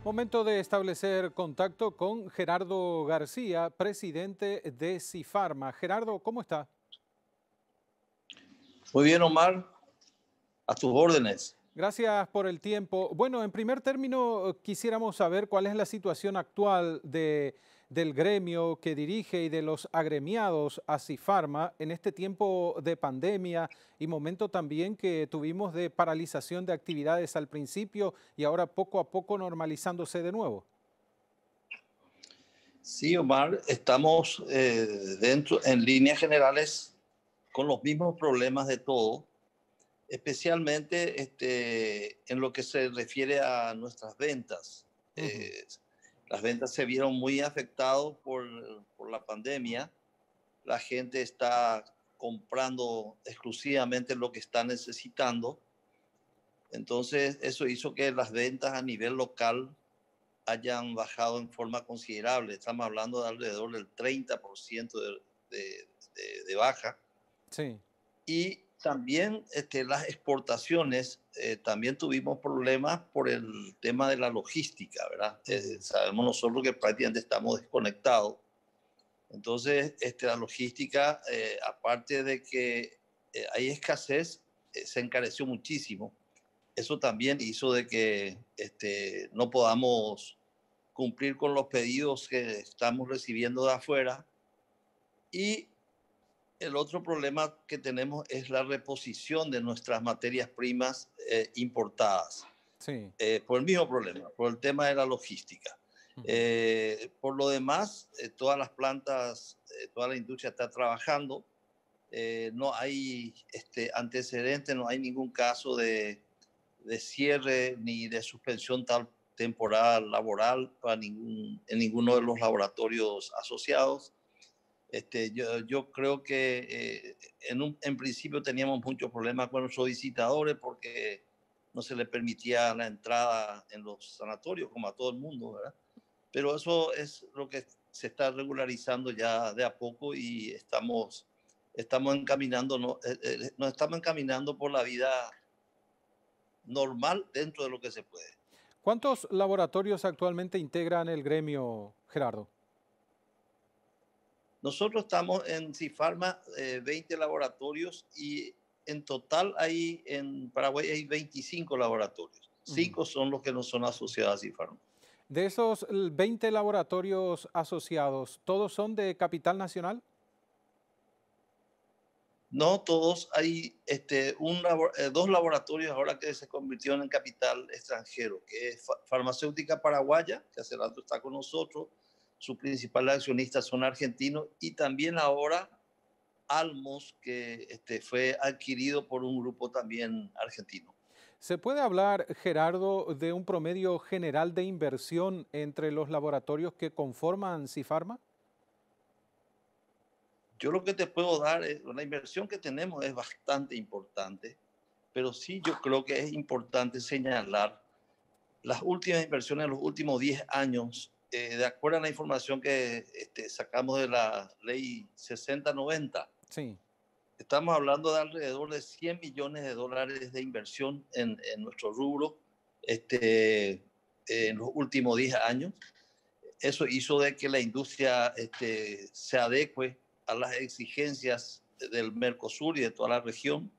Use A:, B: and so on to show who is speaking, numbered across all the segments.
A: Momento de establecer contacto con Gerardo García, presidente de Cifarma. Gerardo, ¿cómo está?
B: Muy bien, Omar, a tus órdenes.
A: Gracias por el tiempo. Bueno, en primer término, quisiéramos saber cuál es la situación actual del gremio que dirige y de los agremiados a Cifarma en este tiempo de pandemia y momento también que tuvimos de paralización de actividades al principio y ahora poco a poco normalizándose de nuevo.
B: Sí, Omar, estamos dentro, en líneas generales, con los mismos problemas de todo, especialmente en lo que se refiere a nuestras ventas.
A: Ujú.
B: Las ventas se vieron muy afectadas por la pandemia. La gente está comprando exclusivamente lo que está necesitando. Entonces, eso hizo que las ventas a nivel local hayan bajado en forma considerable. Estamos hablando de alrededor del 30% de baja.
A: Sí.
B: Y también las exportaciones, también tuvimos problemas por el tema de la logística, ¿verdad?
A: Ujú.
B: Sabemos nosotros que prácticamente estamos desconectados. Entonces, la logística, aparte de que hay escasez, se encareció muchísimo. Eso también hizo de que no podamos cumplir con los pedidos que estamos recibiendo de afuera. Y el otro problema que tenemos es la reposición de nuestras materias primas importadas,
A: Sí.
B: por el mismo problema, por el tema de la logística.
A: Ujú.
B: Por lo demás, todas las plantas, toda la industria está trabajando. No hay antecedentes, no hay ningún caso de cierre ni de suspensión temporal laboral en ninguno de los laboratorios asociados. Yo creo que en principio teníamos muchos problemas con los solicitadores porque no se les permitía la entrada en los sanatorios como a todo el mundo, ¿verdad? Pero eso es lo que se está regularizando ya de a poco y estamos encaminando, nos estamos encaminando por la vida normal dentro de lo que se puede.
A: ¿Cuántos laboratorios actualmente integran el gremio, Gerardo?
B: Nosotros estamos en Cifarma, 20 laboratorios y en total en Paraguay hay 25 laboratorios.
A: Ujú.
B: 5 son los que no son asociados a Cifarma.
A: De esos 20 laboratorios asociados, ¿todos son de capital nacional?
B: No todos, hay dos laboratorios ahora que se convirtieron en capital extranjero, que es Farmacéutica Paraguaya, que hace rato está con nosotros, sus principales accionistas son argentinos, y también ahora Almos, que fue adquirido por un grupo también argentino.
A: ¿Se puede hablar, Gerardo, de un promedio general de inversión entre los laboratorios que conforman Cifarma?
B: Yo lo que te puedo dar es la inversión que tenemos es bastante importante, pero sí yo creo que es importante señalar las últimas inversiones en los últimos 10 años, de acuerdo a la información que sacamos de la ley 6090.
A: Sí.
B: Estamos hablando de alrededor de 100 millones de dólares de inversión en nuestro rubro en los últimos 10 años. Eso hizo de que la industria se adecue a las exigencias del Mercosur y de toda la región,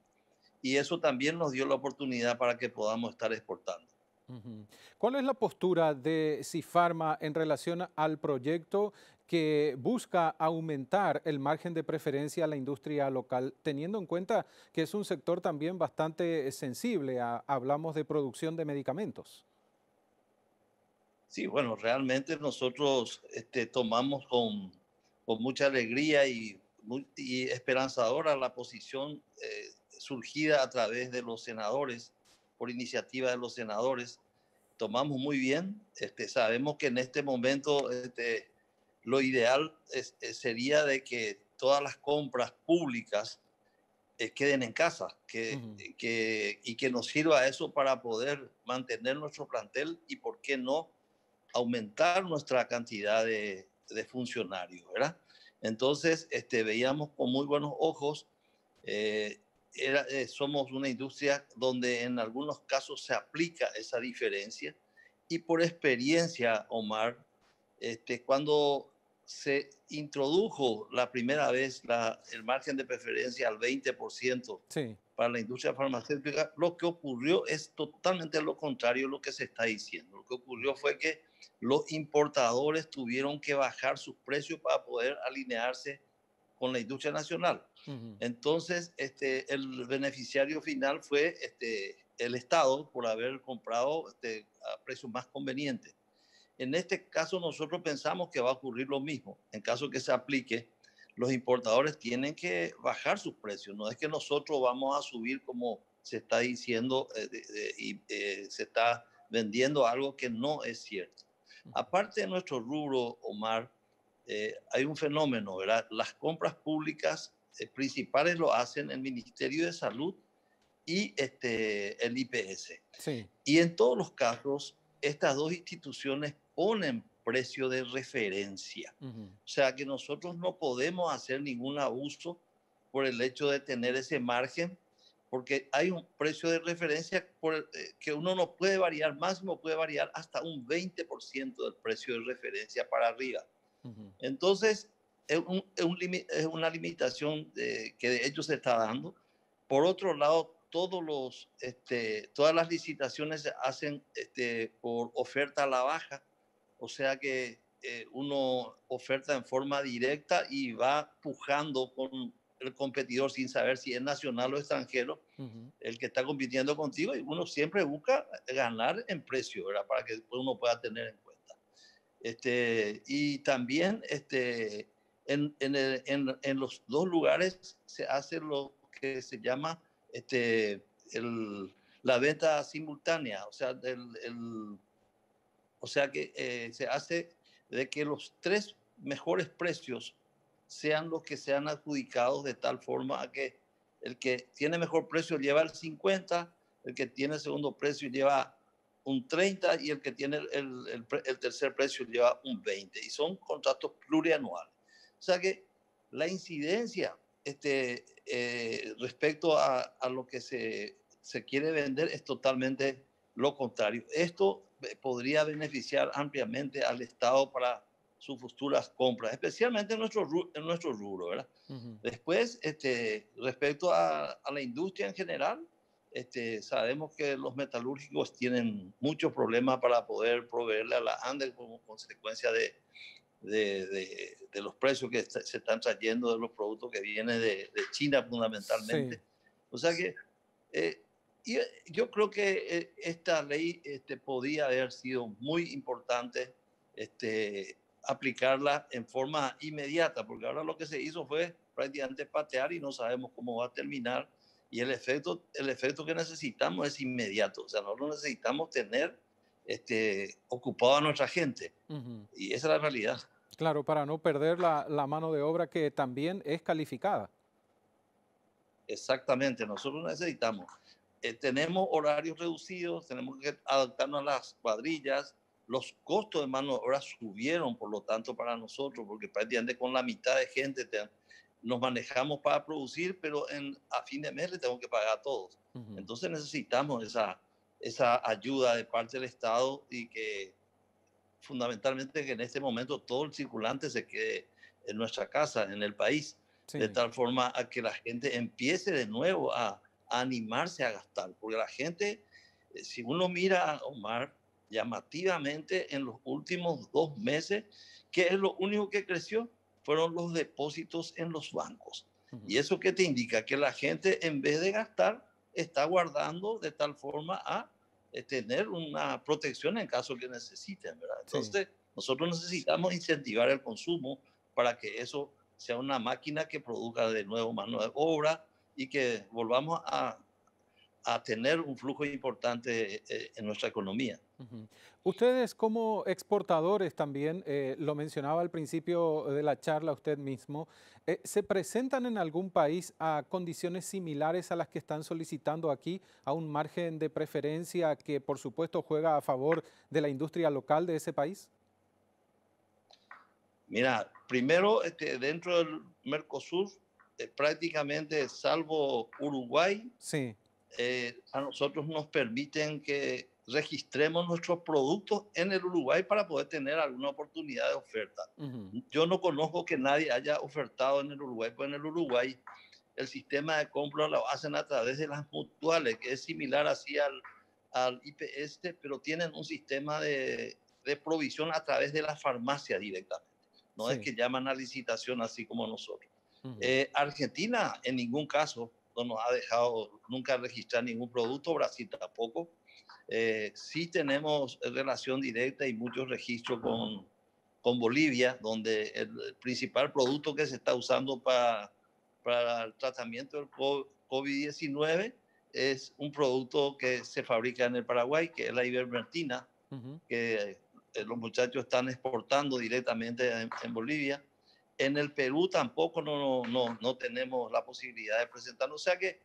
B: y eso también nos dio la oportunidad para que podamos estar exportando.
A: Ujú. ¿Cuál es la postura de Cifarma en relación al proyecto que busca aumentar el margen de preferencia a la industria local, teniendo en cuenta que es un sector también bastante sensible? Hablamos de producción de medicamentos.
B: Sí, bueno, realmente nosotros tomamos con mucha alegría y esperanzadora la posición surgida a través de los senadores, por iniciativa de los senadores. Tomamos muy bien. Sabemos que en este momento lo ideal sería de que todas las compras públicas queden en casa
A: Ujú.
B: y que nos sirva eso para poder mantener nuestro plantel y, ¿por qué no?, aumentar nuestra cantidad de funcionarios, ¿verdad? Entonces, veíamos con muy buenos ojos. eh, Somos una industria donde en algunos casos se aplica esa diferencia Y por experiencia, Omar, cuando se introdujo la primera vez el margen de preferencia al 20%
A: Sí.
B: para la industria farmacéutica, lo que ocurrió es totalmente lo contrario de lo que se está diciendo. Lo que ocurrió fue que los importadores tuvieron que bajar sus precios para poder alinearse con la industria nacional.
A: Ujú.
B: Entonces, el beneficiario final fue el Estado por haber comprado a precios más convenientes. En este caso, nosotros pensamos que va a ocurrir lo mismo. En caso que se aplique, los importadores tienen que bajar sus precios. No es que nosotros vamos a subir como se está diciendo y se está vendiendo algo que no es cierto. Aparte de nuestro rubro, Omar, hay un fenómeno, ¿verdad? Las compras públicas principales lo hacen el Ministerio de Salud y el IPS.
A: Sí.
B: Y en todos los casos, estas dos instituciones ponen precio de referencia.
A: Ujú.
B: O sea que nosotros no podemos hacer ningún abuso por el hecho de tener ese margen, porque hay un precio de referencia que uno no puede variar, máximo puede variar hasta un 20% del precio de referencia para arriba.
A: Ujú.
B: Entonces, es una limitación que de hecho se está dando. Por otro lado, todas las licitaciones se hacen por oferta a la baja, o sea que uno oferta en forma directa y va pujando con el competidor sin saber si es nacional o extranjero,
A: Ujú.
B: el que está compitiendo contigo, y uno siempre busca ganar en precio, ¿verdad? Para que después uno pueda tener en cuenta. Y también en los dos lugares se hace lo que se llama este, la venta simultánea, o sea que se hace de que los tres mejores precios sean los que sean adjudicados de tal forma a que el que tiene mejor precio lleva el 50, el que tiene segundo precio lleva un 30 y el que tiene el tercer precio lleva un 20. Y son contratos plurianuales. O sea que la incidencia respecto a lo que se quiere vender es totalmente lo contrario. Esto podría beneficiar ampliamente al Estado para sus futuras compras, especialmente en nuestro rubro, ¿verdad?
A: Ujú.
B: Después, respecto a la industria en general, sabemos que los metalúrgicos tienen muchos problemas para poder proveerle a la ANDE como consecuencia de los precios que se están trayendo de los productos que vienen de China
A: Sí.
B: fundamentalmente. O sea que eh, yo creo que esta ley podía haber sido muy importante aplicarla en forma inmediata, porque ahora lo que se hizo fue prácticamente patear y no sabemos cómo va a terminar. Y el efecto que necesitamos es inmediato. O sea, nosotros necesitamos tener ocupado a nuestra gente.
A: Ujú.
B: Y esa es la realidad.
A: Claro, para no perder la mano de obra que también es calificada.
B: Exactamente, nosotros necesitamos. Tenemos horarios reducidos, tenemos que adaptarnos a las cuadrillas. Los costos de mano de obra subieron, por lo tanto, para nosotros, porque prácticamente con la mitad de gente nos manejamos para producir, pero a fin de mes le tengo que pagar a todos.
A: Ujú.
B: Entonces necesitamos esa ayuda de parte del Estado y que fundamentalmente que en este momento todo el circulante se quede en nuestra casa, en el país, de
A: Sí.
B: tal forma a que la gente empiece de nuevo a animarse a gastar, porque la gente, si uno mira, Omar, llamativamente en los últimos 2 meses, ¿qué es lo único que creció? Fueron los depósitos en los bancos.
A: Ujú.
B: ¿Y eso qué te indica? Que la gente en vez de gastar, está guardando de tal forma a tener una protección en caso que necesiten, ¿verdad?
A: Sí.
B: Entonces, nosotros necesitamos incentivar el consumo para que eso sea una máquina que produzca de nuevo mano de obra y que volvamos a tener un flujo importante en nuestra economía.
A: Ujú. Ustedes como exportadores también, lo mencionaba al principio de la charla usted mismo, ¿se presentan en algún país a condiciones similares a las que están solicitando aquí, a un margen de preferencia que por supuesto juega a favor de la industria local de ese país?
B: Mira, primero, dentro del Mercosur, prácticamente salvo Uruguay,
A: Sí.
B: a nosotros nos permiten que registremos nuestros productos en el Uruguay para poder tener alguna oportunidad de oferta. Yo no conozco que nadie haya ofertado en el Uruguay, pues en el Uruguay el sistema de compra lo hacen a través de las mutuales, que es similar así al IPS, pero tienen un sistema de provisión a través de la farmacia directamente. No
A: Sí.
B: es que llaman a licitación así como nosotros. Argentina en ningún caso no nos ha dejado nunca registrar ningún producto, Brasil tampoco. Sí tenemos relación directa y muchos registros con Bolivia, donde el principal producto que se está usando para el tratamiento del COVID-19 es un producto que se fabrica en el Paraguay, que es la ivermectina, que los muchachos están exportando directamente en Bolivia. En el Perú tampoco no tenemos la posibilidad de presentarnos. O sea que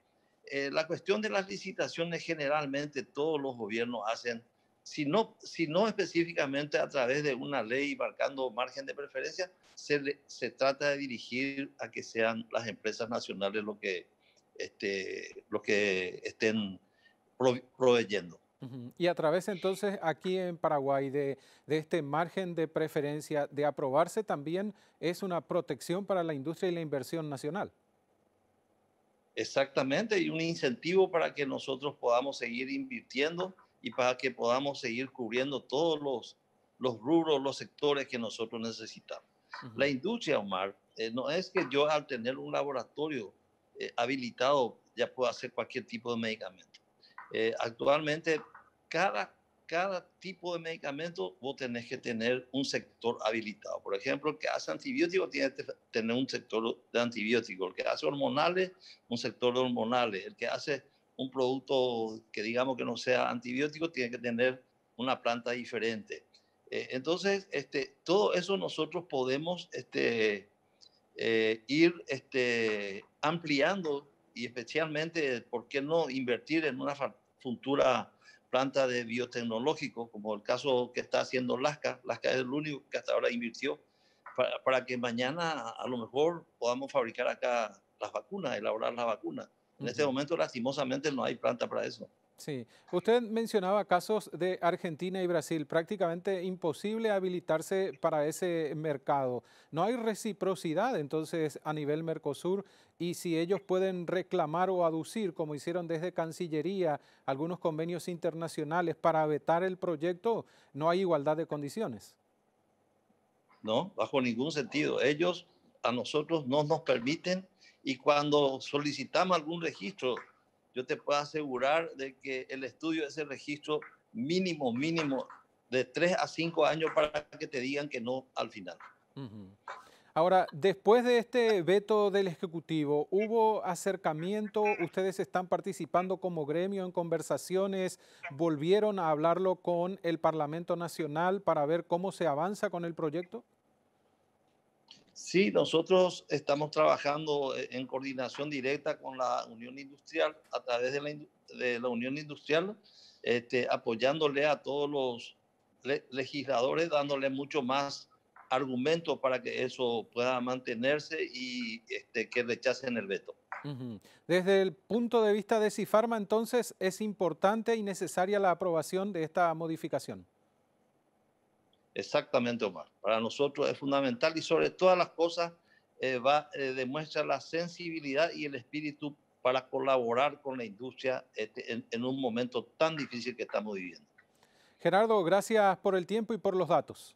B: la cuestión de las licitaciones generalmente todos los gobiernos hacen, si no específicamente a través de una ley marcando margen de preferencia, se trata de dirigir a que sean las empresas nacionales lo que estén proveyendo.
A: Y a través entonces aquí en Paraguay de este margen de preferencia de aprobarse también es una protección para la industria y la inversión nacional.
B: Exactamente, y un incentivo para que nosotros podamos seguir invirtiendo y para que podamos seguir cubriendo todos los rubros, los sectores que nosotros necesitamos. La industria, Omar, no es que yo al tener un laboratorio habilitado ya pueda hacer cualquier tipo de medicamento. Actualmente, cada tipo de medicamento vos tenés que tener un sector habilitado. Por ejemplo, el que hace antibióticos tiene que tener un sector de antibióticos. El que hace hormonales, un sector de hormonales. El que hace un producto que digamos que no sea antibiótico tiene que tener una planta diferente. Entonces, todo eso nosotros podemos ir ampliando y especialmente, ¿por qué no invertir en una futura planta de biotecnológico, como el caso que está haciendo Lasca? Lasca es el único que hasta ahora invirtió para que mañana a lo mejor podamos fabricar acá las vacunas, elaborar las vacunas. En este momento, lastimosamente, no hay planta para eso.
A: Sí, usted mencionaba casos de Argentina y Brasil, prácticamente imposible habilitarse para ese mercado. No hay reciprocidad entonces a nivel Mercosur y si ellos pueden reclamar o aducir, como hicieron desde Cancillería, algunos convenios internacionales para vetar el proyecto, no hay igualdad de condiciones.
B: No, bajo ningún sentido. Ellos a nosotros no nos permiten y cuando solicitamos algún registro, yo te puedo asegurar de que el estudio de ese registro mínimo de 3 a 5 años para que te digan que no al final.
A: Ahora, después de este veto del Ejecutivo, ¿hubo acercamiento? ¿Ustedes están participando como gremio en conversaciones? ¿Volvieron a hablarlo con el Parlamento Nacional para ver cómo se avanza con el proyecto?
B: Sí, nosotros estamos trabajando en coordinación directa con la Unión Industrial, a través de la Unión Industrial, apoyándole a todos los legisladores, dándole mucho más argumentos para que eso pueda mantenerse y que rechacen el veto.
A: Desde el punto de vista de Sifarma, entonces, ¿es importante y necesaria la aprobación de esta modificación?
B: Exactamente, Omar. Para nosotros es fundamental y sobre todas las cosas demuestra la sensibilidad y el espíritu para colaborar con la industria en un momento tan difícil que estamos viviendo.
A: Gerardo, gracias por el tiempo y por los datos.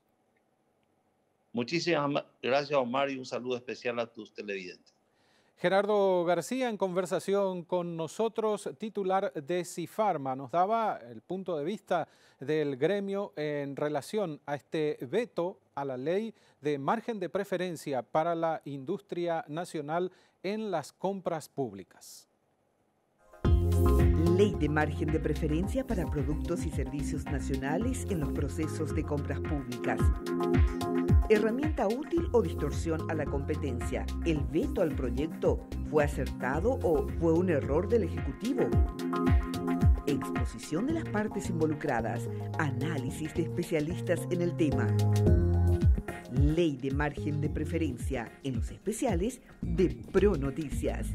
B: Muchísimas gracias, Omar, y un saludo especial a tus televidentes.
A: Gerardo García, en conversación con nosotros, titular de Sifarma, nos daba el punto de vista del gremio en relación a este veto a la ley de margen de preferencia para la industria nacional en las compras públicas.
C: Ley de margen de preferencia para productos y servicios nacionales en los procesos de compras públicas. Herramienta útil o distorsión a la competencia. ¿El veto al proyecto fue acertado o fue un error del Ejecutivo? Exposición de las partes involucradas. Análisis de especialistas en el tema. Ley de margen de preferencia en los especiales de ProNoticias.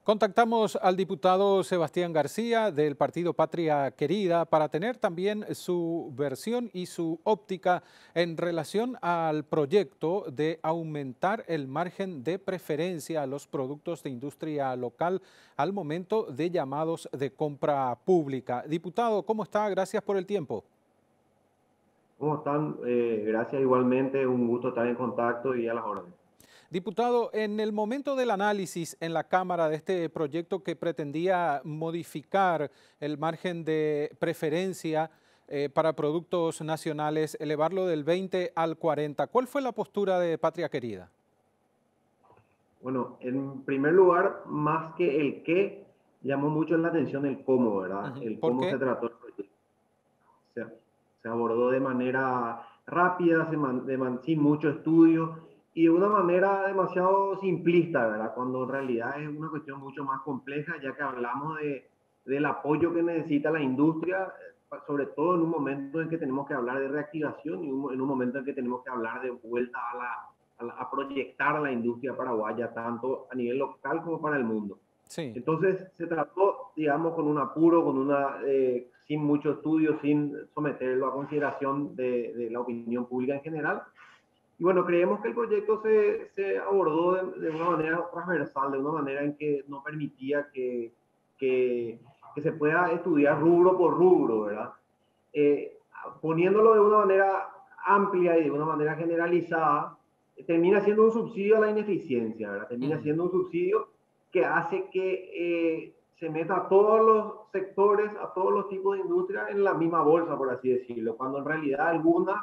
A: Contactamos al diputado Sebastián García del partido Patria Querida para tener también su versión y su óptica en relación al proyecto de aumentar el margen de preferencia a los productos de industria local al momento de llamados de compra pública. Diputado, ¿cómo está? Gracias por el tiempo.
D: ¿Cómo están? Gracias igualmente, un gusto estar en contacto y a las órdenes.
A: Diputado, en el momento del análisis en la Cámara de este proyecto que pretendía modificar el margen de preferencia para productos nacionales, elevarlo del 20 al 40, ¿cuál fue la postura de Patria Querida?
D: Bueno, en primer lugar, más que el qué, llamó mucho la atención el cómo, ¿verdad? El
A: ¿Por
D: cómo
A: qué?
D: se trató el proyecto. Se abordó de manera rápida, sin mucho estudio y de una manera demasiado simplista, ¿verdad? Cuando en realidad es una cuestión mucho más compleja, ya que hablamos del apoyo que necesita la industria, sobre todo en un momento en que tenemos que hablar de reactivación y en un momento en que tenemos que hablar de vuelta a proyectar a la industria paraguaya, tanto a nivel local como para el mundo.
A: Sí.
D: Entonces se trató, digamos, con un apuro, sin mucho estudio, sin someterlo a consideración de la opinión pública en general. Y bueno, creemos que el proyecto se abordó de una manera transversal, de una manera en que no permitía que se pueda estudiar rubro por rubro, ¿verdad? Poniéndolo de una manera amplia y de una manera generalizada, termina siendo un subsidio a la ineficiencia, ¿verdad? Termina siendo un subsidio que hace que se meta a todos los sectores, a todos los tipos de industria en la misma bolsa, por así decirlo, cuando en realidad algunas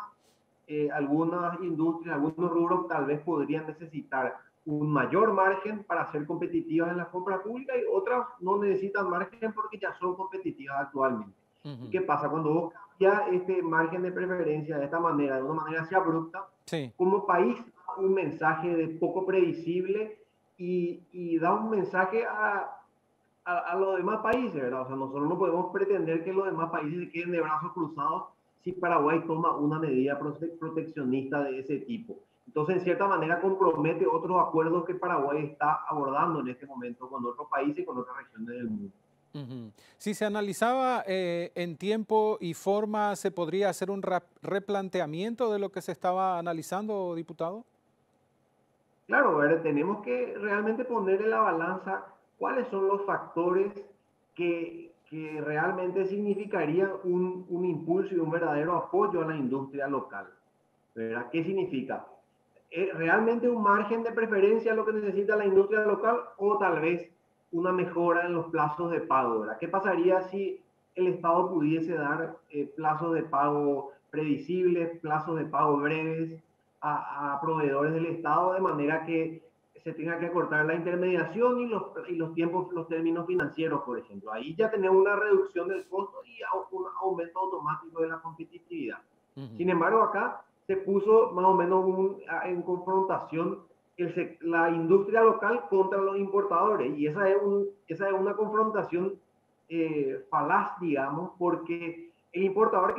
D: industrias, algunos rubros tal vez podrían necesitar un mayor margen para ser competitivas en las compras públicas y otras no necesitan margen porque ya son competitivas actualmente. ¿Y qué pasa? Cuando vos cambias este margen de preferencia de esta manera, de una manera así abrupta,
A: sí,
D: como país un mensaje de poco previsible y da un mensaje a los demás países, ¿verdad? O sea, nosotros no podemos pretender que los demás países se queden de brazos cruzados si Paraguay toma una medida proteccionista de ese tipo. Entonces, en cierta manera, compromete otros acuerdos que Paraguay está abordando en este momento con otros países y con otras regiones del mundo.
A: Si se analizaba en tiempo y forma, ¿se podría hacer un replanteamiento de lo que se estaba analizando, diputado?
D: Claro, ¿verdad? Tenemos que realmente poner en la balanza cuáles son los factores que realmente significarían un impulso y un verdadero apoyo a la industria local, ¿verdad? ¿Qué significa? ¿Realmente un margen de preferencia lo que necesita la industria local o tal vez una mejora en los plazos de pago, ¿verdad? ¿Qué pasaría si el Estado pudiese dar plazos de pago predecibles, plazos de pago breves a proveedores del Estado de manera que se tenga que acortar la intermediación y los tiempos, los términos financieros, por ejemplo? Ahí ya tenemos una reducción del costo y un aumento automático de la competitividad. Sin embargo, acá se puso más o menos en confrontación la industria local contra los importadores y esa es una confrontación falaz, digamos, porque el importador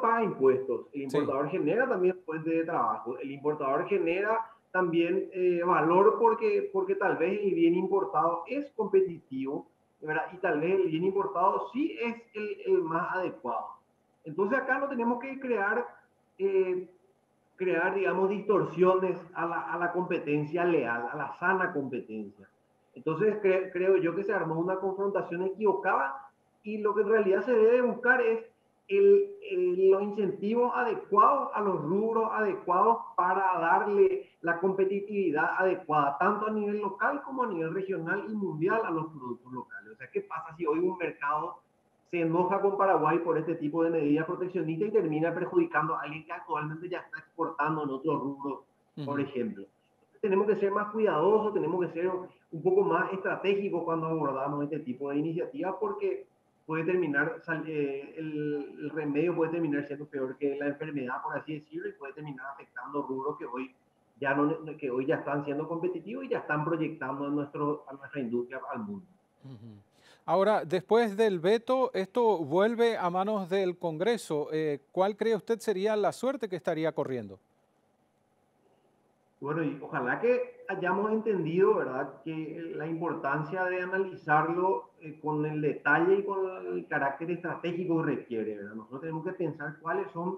D: paga impuestos, el importador genera también fuentes de trabajo, el importador genera también valor porque tal vez el bien importado es competitivo, ¿verdad? Y tal vez el bien importado sí es el más adecuado. Entonces acá no tenemos que crear, digamos, distorsiones a la competencia leal, a la sana competencia. Entonces creo yo que se armó una confrontación equivocada y lo que en realidad se debe buscar es los incentivos adecuados a los rubros adecuados para darle la competitividad adecuada, tanto a nivel local como a nivel regional y mundial a los productos locales. O sea, ¿qué pasa si hoy un mercado se enoja con Paraguay por este tipo de medidas proteccionistas y termina perjudicando a alguien que actualmente ya está exportando en otros rubros, por ejemplo? Tenemos que ser más cuidadosos, tenemos que ser un poco más estratégicos cuando abordamos este tipo de iniciativas porque puede terminar, el remedio puede terminar siendo peor que la enfermedad, por así decirlo, y puede terminar afectando rubros que hoy ya están siendo competitivos y ya están proyectando a nuestra industria al mundo.
A: Ahora, después del veto, esto vuelve a manos del Congreso. ¿Cuál cree usted sería la suerte que estaría corriendo?
D: Bueno, y ojalá que hayamos entendido, ¿verdad?, que la importancia de analizarlo con el detalle y con el carácter estratégico que requiere, ¿verdad? Nosotros tenemos que pensar cuáles son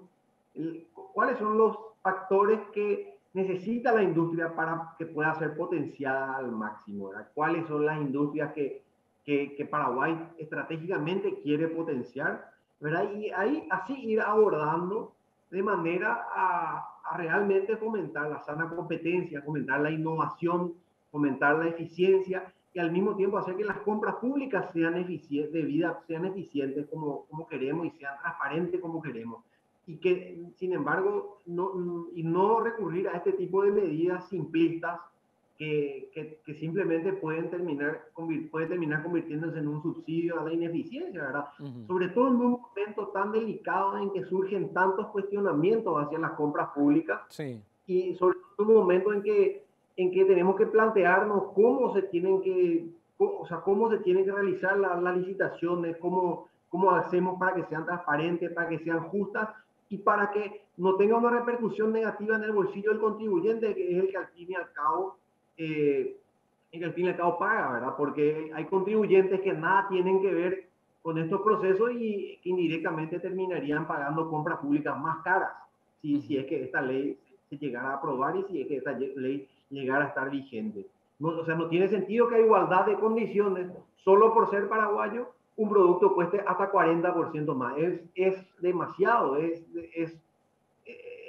D: los factores que necesita la industria para que pueda ser potenciada al máximo, ¿verdad? ¿Cuáles son las industrias que Paraguay estratégicamente quiere potenciar, ¿verdad? Y ahí así ir abordando de manera a realmente fomentar la sana competencia, fomentar la innovación, fomentar la eficiencia y al mismo tiempo hacer que las compras públicas sean eficientes como queremos y sean transparentes como queremos. Y que, sin embargo, no recurrir a este tipo de medidas simplistas que simplemente pueden terminar convirtiéndose en un subsidio a la ineficiencia, ¿verdad? Sobre todo en un momento tan delicado en que surgen tantos cuestionamientos hacia las compras públicas.
A: Sí.
D: Y sobre todo en un momento en que tenemos que plantearnos cómo se tienen que realizar las licitaciones, cómo hacemos para que sean transparentes, para que sean justas y para que no tenga una repercusión negativa en el bolsillo del contribuyente, que es el que al fin y al cabo paga, ¿verdad? Porque hay contribuyentes que nada tienen que ver con estos procesos y que indirectamente terminarían pagando compras públicas más caras si es que esta ley se llegara a aprobar y si es que esta ley llegara a estar vigente. No, o sea, no tiene sentido que a igualdad de condiciones, solo por ser paraguayo, un producto cueste hasta 40% más. Es demasiado,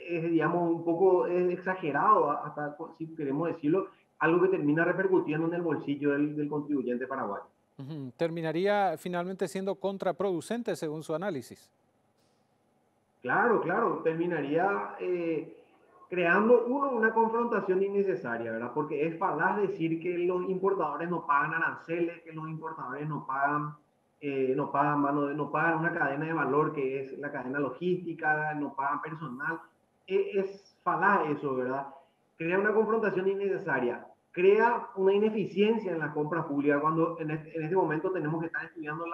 D: digamos, un poco exagerado, hasta si queremos decirlo, algo que termina repercutiendo en el bolsillo del contribuyente paraguayo.
A: Terminaría finalmente siendo contraproducente según su análisis.
D: Claro, terminaría creando una confrontación innecesaria, ¿verdad? Porque es falaz decir que los importadores no pagan aranceles, que los importadores no pagan una cadena de valor que es la cadena logística, no pagan personal. Es falaz eso, ¿verdad? Crea una confrontación innecesaria, crea una ineficiencia en las compras públicas cuando en este momento tenemos que estar estudiando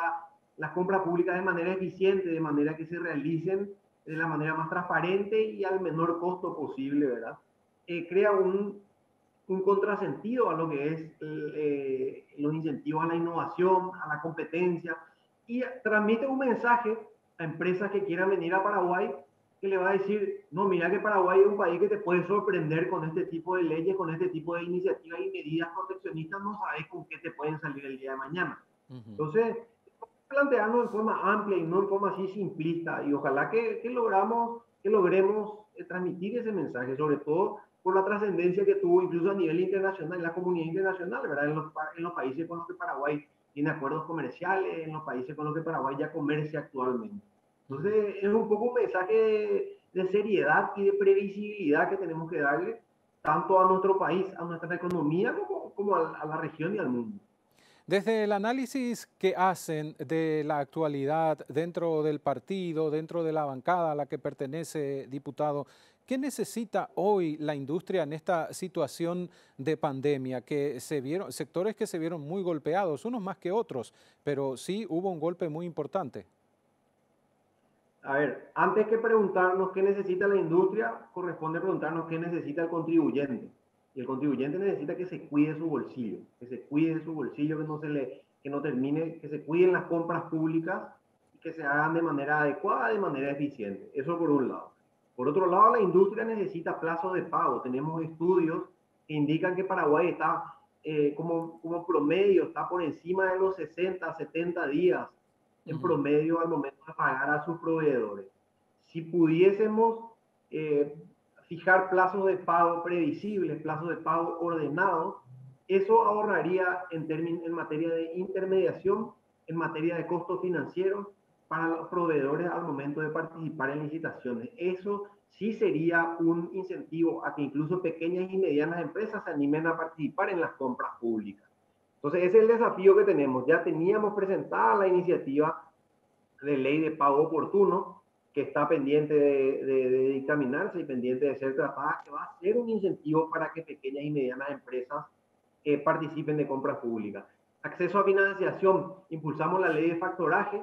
D: las compras públicas de manera eficiente, de manera que se realicen de la manera más transparente y al menor costo posible, ¿verdad? Crea un contrasentido a lo que es los incentivos a la innovación, a la competencia, y transmite un mensaje a empresas que quieran venir a Paraguay que le va a decir, no, mira que Paraguay es un país que te puede sorprender con este tipo de leyes, con este tipo de iniciativas y medidas proteccionistas, no sabes con qué te pueden salir el día de mañana. Entonces, plantearnos en forma amplia y no en forma así simplista, y ojalá que logremos transmitir ese mensaje, sobre todo por la trascendencia que tuvo incluso a nivel internacional, en la comunidad internacional, ¿verdad? En los países con los que Paraguay tiene acuerdos comerciales, en los países con los que Paraguay ya comercia actualmente. Entonces, es un poco un mensaje de seriedad y de previsibilidad que tenemos que darle tanto a nuestro país, a nuestra economía, como a la región y al mundo.
A: Desde el análisis que hacen de la actualidad dentro del partido, dentro de la bancada a la que pertenece, diputado, ¿qué necesita hoy la industria en esta situación de pandemia? Sectores que se vieron muy golpeados, unos más que otros, pero sí hubo un golpe muy importante.
D: A ver, antes que preguntarnos qué necesita la industria, corresponde preguntarnos qué necesita el contribuyente. Y el contribuyente necesita que se cuide su bolsillo, que se cuiden las compras públicas y que se hagan de manera adecuada, de manera eficiente. Eso por un lado. Por otro lado, la industria necesita plazos de pago. Tenemos estudios que indican que Paraguay está como promedio, está por encima de los 60, 70 días en promedio al momento de pagar a sus proveedores. Si pudiésemos fijar plazos de pago previsibles, plazos de pago ordenados, eso ahorraría en materia de intermediación, en materia de costos financieros para los proveedores al momento de participar en licitaciones. Eso sí sería un incentivo a que incluso pequeñas y medianas empresas se animen a participar en las compras públicas. Entonces, ese es el desafío que tenemos. Ya teníamos presentada la iniciativa de ley de pago oportuno, que está pendiente de dictaminarse y pendiente de ser tratada, que va a ser un incentivo para que pequeñas y medianas empresas participen de compras públicas. Acceso a financiación. Impulsamos la ley de factoraje,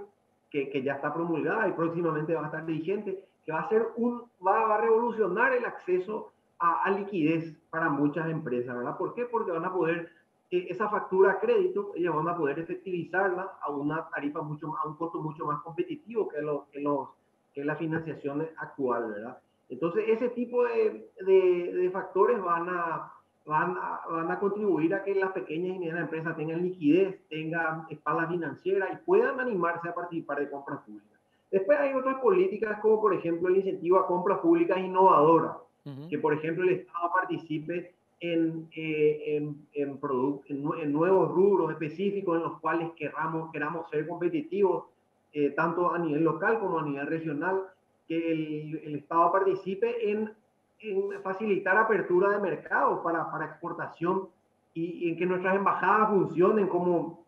D: que ya está promulgada y próximamente va a estar vigente, que va a revolucionar el acceso a liquidez para muchas empresas, ¿verdad? ¿Por qué? Porque van a poder, esa factura a crédito, ellas van a poder efectivizarla a una tarifa a un costo mucho más competitivo que la financiación actual, ¿verdad? Entonces, ese tipo de factores van a contribuir a que las pequeñas y medianas empresas tengan liquidez, tengan espalda financiera y puedan animarse a participar de compras públicas. Después hay otras políticas como, por ejemplo, el incentivo a compras públicas innovadoras, que, por ejemplo, el Estado participe en nuevos rubros específicos en los cuales queramos ser competitivos, tanto a nivel local como a nivel regional, que el Estado participe en facilitar apertura de mercados para exportación y en que nuestras embajadas funcionen como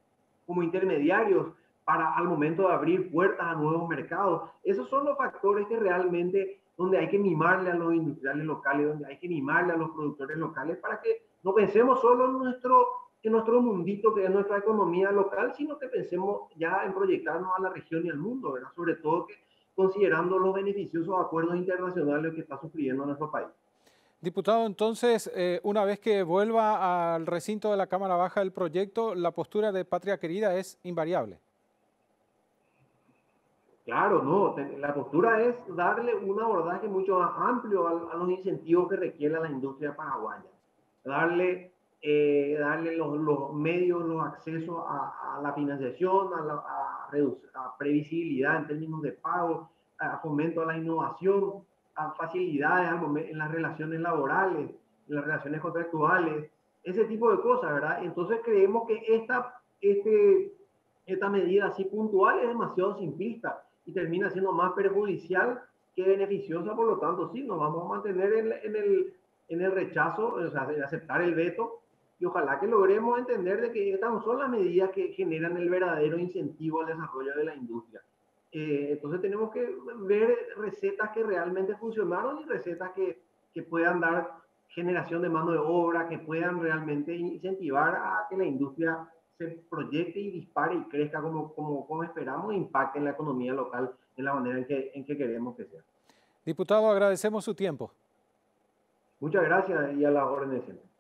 D: intermediarios para al momento de abrir puertas a nuevos mercados. Esos son los factores que realmente donde hay que mimarle a los industriales locales, donde hay que mimarle a los productores locales para que no pensemos solo en nuestro mundito que es nuestra economía local, sino que pensemos ya en proyectarnos a la región y al mundo, ¿verdad? Sobre todo que considerando los beneficiosos acuerdos internacionales que está sufriendo nuestro país.
A: Diputado, entonces, una vez que vuelva al recinto de la Cámara Baja del proyecto, la postura de Patria Querida es invariable.
D: Claro, no, la postura es darle un abordaje mucho más amplio a los incentivos que requiere la industria paraguaya. Darle los medios, los accesos a la financiación, a previsibilidad en términos de pago, a fomento a la innovación, a facilidades en las relaciones laborales, en las relaciones contractuales, ese tipo de cosas, ¿verdad? Entonces creemos que esta medida así puntual es demasiado simplista y termina siendo más perjudicial que beneficiosa. Por lo tanto, sí, nos vamos a mantener en el rechazo, o sea, de aceptar el veto, y ojalá que logremos entender de que estas no son las medidas que generan el verdadero incentivo al desarrollo de la industria. Entonces tenemos que ver recetas que realmente funcionaron y recetas que puedan dar generación de mano de obra, que puedan realmente incentivar a que la industria se proyecte y dispare y crezca como esperamos e impacte en la economía local de la manera en que queremos que sea.
A: Diputado, agradecemos su tiempo.
D: Muchas gracias y a las órdenes siempre.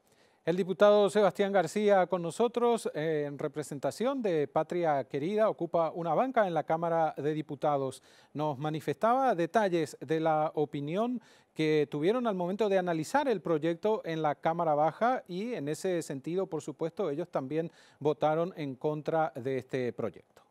A: El diputado Sebastián García con nosotros en representación de Patria Querida, ocupa una banca en la Cámara de Diputados. Nos manifestaba detalles de la opinión que tuvieron al momento de analizar el proyecto en la Cámara Baja y en ese sentido, por supuesto, ellos también votaron en contra de este proyecto.